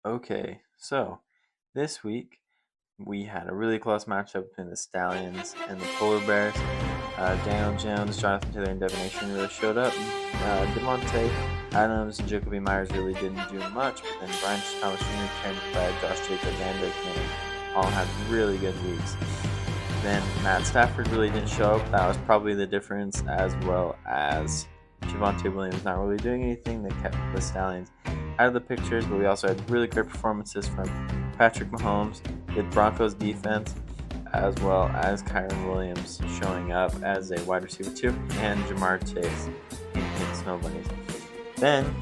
Okay, so this week we had a really close matchup between the Stallions and the Polar Bears. Daniel Jones, Jonathan Taylor, and Devin Nation really showed up. Devontae Adams and Jacoby Myers really didn't do much, but then Brian Thomas Jr., Cameron Pratt, Josh Jacobs, and Derek Manning all had really good weeks. Then Matt Stafford really didn't show up. That was probably the difference, as well as Javonte Williams not really doing anything that kept the Stallions out of the pictures. But we also had really great performances from Patrick Mahomes, the Broncos defense, as well as Kyron Williams showing up as a wide receiver too, and Jamar Chase in the Snow Bunnies. Then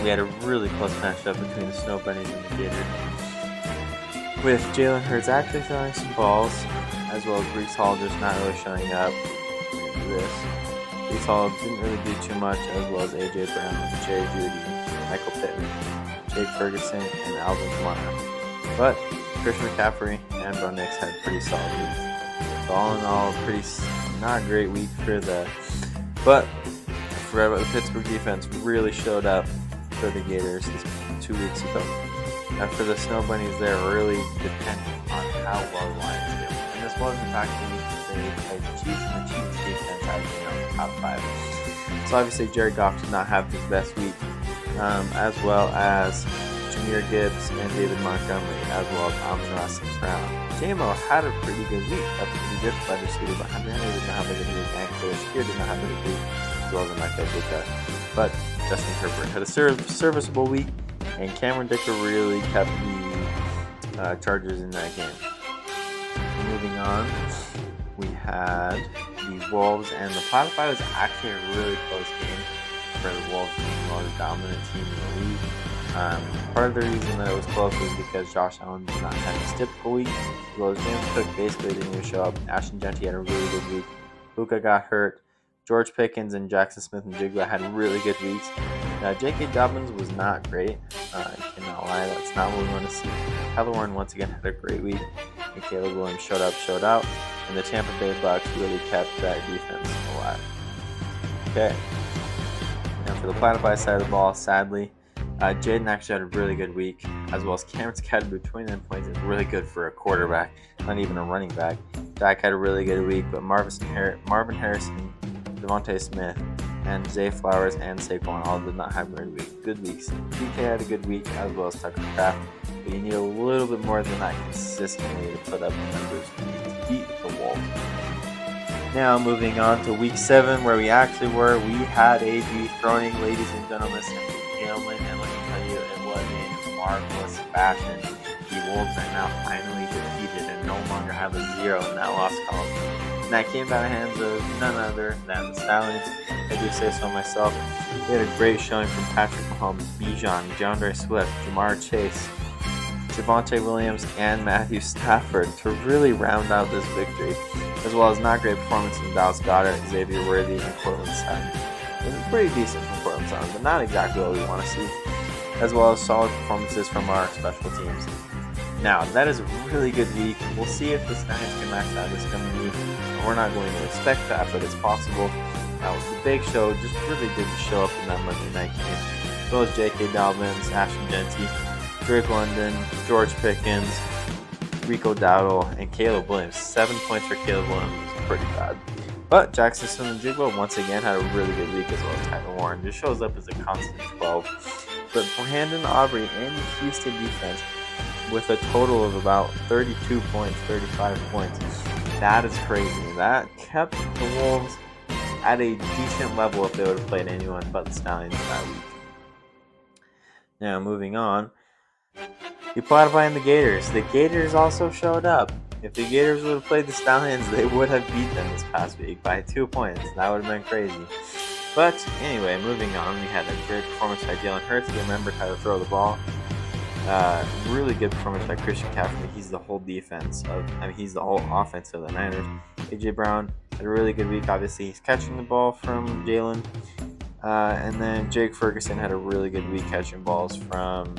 we had a really close matchup between the Snow Bunnies and the Gators, with Jalen Hurts actually throwing some balls, as well as Brees Hall just not really showing up. Brees Hall didn't really do too much, as well as A.J. Brown, Jerry Jeudy, Michael Pittman, Jake Ferguson, and Alvin Kamara. But Christian McCaffrey and Bo Nix had pretty solid weeks. So all in all, pretty not a great week for but I forgot about the Pittsburgh defense. Really showed up for the Gators 2 weeks ago. For the Snow Bunnies, they're really dependent on how well the Lions do. And this was, in fact, the week that they played the Chiefs, and the Chiefs defense had, top 5. So obviously, Jared Goff did not have his best week, as well as Jahmyr Gibbs and David Montgomery, as well as Amon-Ra St. Brown. JMO had a pretty good week. That's a pretty good wide receiver, but Henry did not have a good week, and Khalil Shakir did not have a good week, as well as Mike Edwards. But Justin Herbert had a serviceable week, and Cameron Dicker really kept the Chargers in that game. Moving on, we had the Wolves and the Platypi. Was actually a really close game for the Wolves being the most dominant team in the league. Part of the reason that it was close was because Josh Allen did not have his typical week, as well as James Cook basically didn't even show up. Ashton Genty had a really good week. Luka got hurt. George Pickens and Jackson Smith-Njigba had really good weeks. J.K. Dobbins was not great. I cannot lie, that's not what we want to see. Tyler Warren once again had a great week, and Caleb Williams showed out, and the Tampa Bay Bucks really kept that defense alive. Okay. Now for the Platypi side of the ball, sadly, Jaden actually had a really good week, as well as Cameron Scatterby, 29 points is really good for a quarterback, not even a running back. Dak had a really good week, but Marvin Harrison, Devontae Smith, and Zay Flowers and Saquon all did not have good weeks. DK had a good week, as well as Tucker Kraft, but you need a little bit more than that consistently to put up the numbers to beat the Wolves. Now moving on to week 7, where we had a dethroning, ladies and gentlemen, Gentlemen, and let me tell you, it was in marvelous fashion. The Wolves are now finally defeated and no longer have a 0 in that loss column. And that came by the hands of none other than the Stallions. I do say so myself. We had a great showing from Patrick Mahomes, Bijan, DeAndre Swift, Jamar Chase, Javonte Williams, and Matthew Stafford to really round out this victory, as well as not great performance from Dallas Goedert, Xavier Worthy, and Cortland Sutton. It was pretty decent from Cortland Sutton, but not exactly what we want to see, as well as solid performances from our special teams. Now, that is a really good week. We'll see if the Stallions can match that this coming week. We're not going to expect that, but it's possible. The big show just really didn't show up in that Monday night game. As well as J.K. Dobbins, Ashton Genty, Drake London, George Pickens, Rico Dowdle, and Caleb Williams. 7 points for Caleb Williams is pretty bad. But Jackson Smith-Njigba once again had a really good week, as well as Tyler Warren. Just shows up as a constant 12. But Brandon Aubrey and the Houston defense, with a total of about 32 points, 35 points. That is crazy. That kept the Wolves at a decent level if they would have played anyone but the Stallions that week. Now, moving on, the Platypi and the Gators. The Gators also showed up. If the Gators would have played the Stallions, they would have beat them this past week by 2 points. That would have been crazy. But anyway, moving on, we had a great performance by Jalen Hurts. He remembered how to throw the ball. Really good performance by Christian McCaffrey. He's the whole he's the whole offense of the Niners. A.J. Brown had a really good week. Obviously, he's catching the ball from Jalen. And then Jake Ferguson had a really good week catching balls from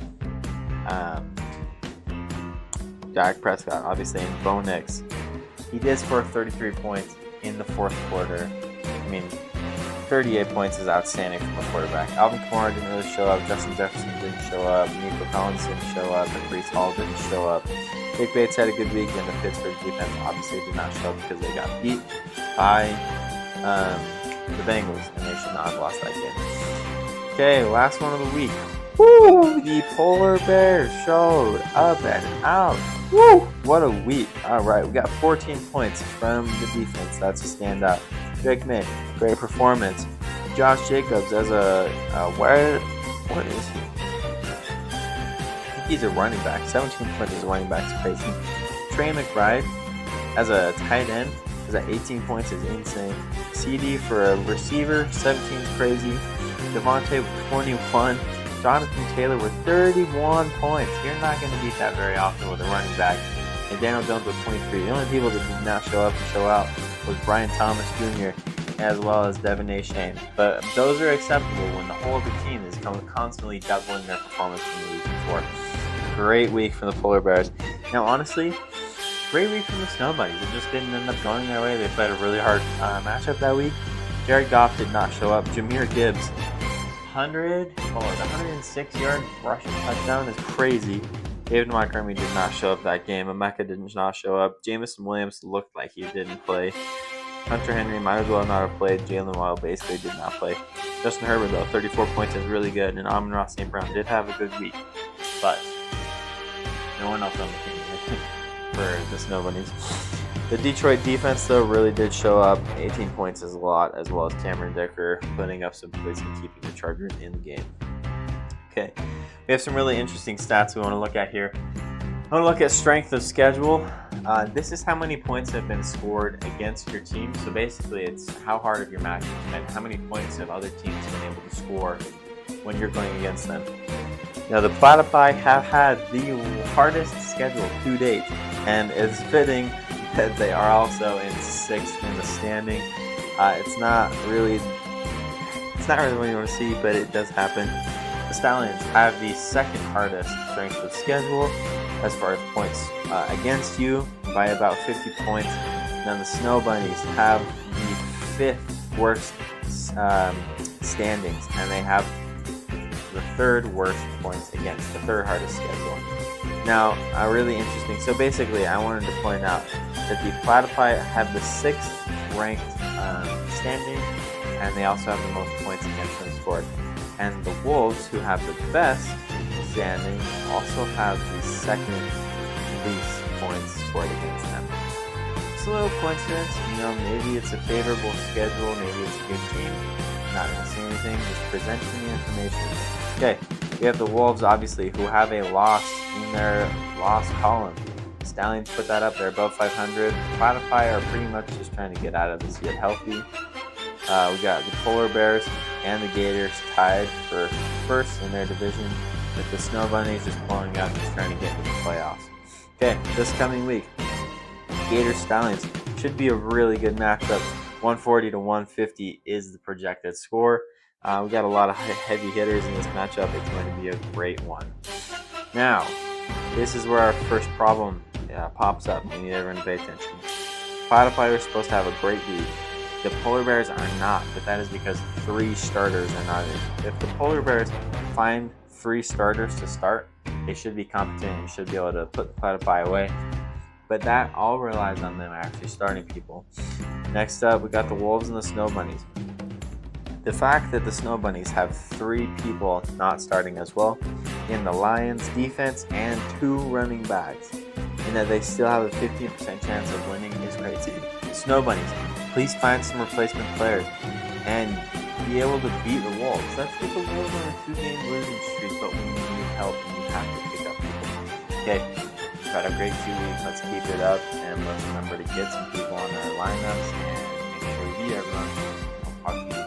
Dak Prescott, obviously, and Bo Nix. He did score 33 points in the fourth quarter. 38 points is outstanding from a quarterback. Alvin Kamara didn't really show up. Justin Jefferson didn't show up. Nico Collins didn't show up. And Breece Hall didn't show up. Jake Bates had a good week, and the Pittsburgh defense obviously did not show up because they got beat by the Bengals, and they should not have lost that game. Okay, last one of the week. Woo! The Polar Bears showed up and out. Woo! What a week. All right, we got 14 points from the defense. That's a standout. Drake May, great performance. Josh Jacobs as what is he? I think he's a running back. 17 points as a running back is crazy. Trey McBride as a tight end is at 18 points is insane. CD for a receiver, 17 is crazy. Devontae with 21. Jonathan Taylor with 31 points. You're not going to beat that very often with a running back. And Daniel Jones with 23. The only people that did not show up and show out was Brian Thomas Jr. as well as Devin A. Shane. But those are acceptable when the whole of the team is constantly doubling their performance from the week before. Great week from the Polar Bears. Now, honestly, great week from the Snow Bunnies. It just didn't end up going their way. They played a really hard matchup that week. Jared Goff did not show up. Jahmyr Gibbs, 106-yard rushing touchdown is crazy. David Montgomery did not show up that game. Emeka did not show up. Jameson Williams looked like he didn't play. Hunter Henry might as well not have played. Jalen Waddle basically did not play. Justin Herbert, though, 34 points is really good. And Amon-Ra St. Brown did have a good week. But no one else on the team for the Snow Bunnies. The Detroit defense, though, really did show up. 18 points is a lot, as well as Cameron Dicker putting up some points and keeping the Chargers in the game. Okay, we have some really interesting stats we want to look at here. I want to look at strength of schedule. This is how many points have been scored against your team. So basically, it's how hard of your match and how many points have other teams been able to score when you're going against them. Now, the Platypi have had the hardest schedule to date, and it's fitting that they are also in 6th in the standing. It's not really what you want to see, but it does happen. The Stallions have the 2nd hardest strength of schedule as far as points against you by about 50 points. Then the Snow Bunnies have the 5th worst standings, and they have the 3rd worst points against, the 3rd hardest schedule. Now, really interesting. So basically, I wanted to point out that the Platypi have the 6th ranked standing, and they also have the most points against them scored. And the Wolves, who have the best standing, also have the 2nd least points scored against them. It's a little coincidence, maybe it's a favorable schedule, maybe it's a good team. I'm not going to say anything, just presenting the information. Okay, we have the Wolves, obviously, who have a loss in their loss column. Stallions put that up, they're above 500. Platypi are pretty much just trying to get out of this year healthy. We got the Polar Bears and the Gators tied for 1st in their division, with the Snow Bunnies just pulling up, just trying to get into the playoffs. Okay, this coming week, Gators Stallions should be a really good matchup. 140 to 150 is the projected score. We got a lot of heavy hitters in this matchup. It's going to be a great one. Now, this is where our first problem pops up. We need everyone to pay attention. Platypi are supposed to have a great week. The Polar Bears are not, but that is because 3 starters are not in. If the Polar Bears find 3 starters to start, they should be competent and should be able to put the Platypi away. But that all relies on them actually starting people. Next up, we got the Wolves and the Snow Bunnies. The fact that the Snow Bunnies have 3 people not starting as well in the Lions defense and 2 running backs, and that they still have a 15% chance of winning is crazy. Snow Bunnies, please find some replacement players and be able to beat the Wolves. Let's get the Wolves on a 2-game losing streak, but when you need help, you have to pick up people. Okay, we've had a great 2 weeks. Let's keep it up, and let's remember to get some people on our lineups and make sure we beat everyone. I'll talk to you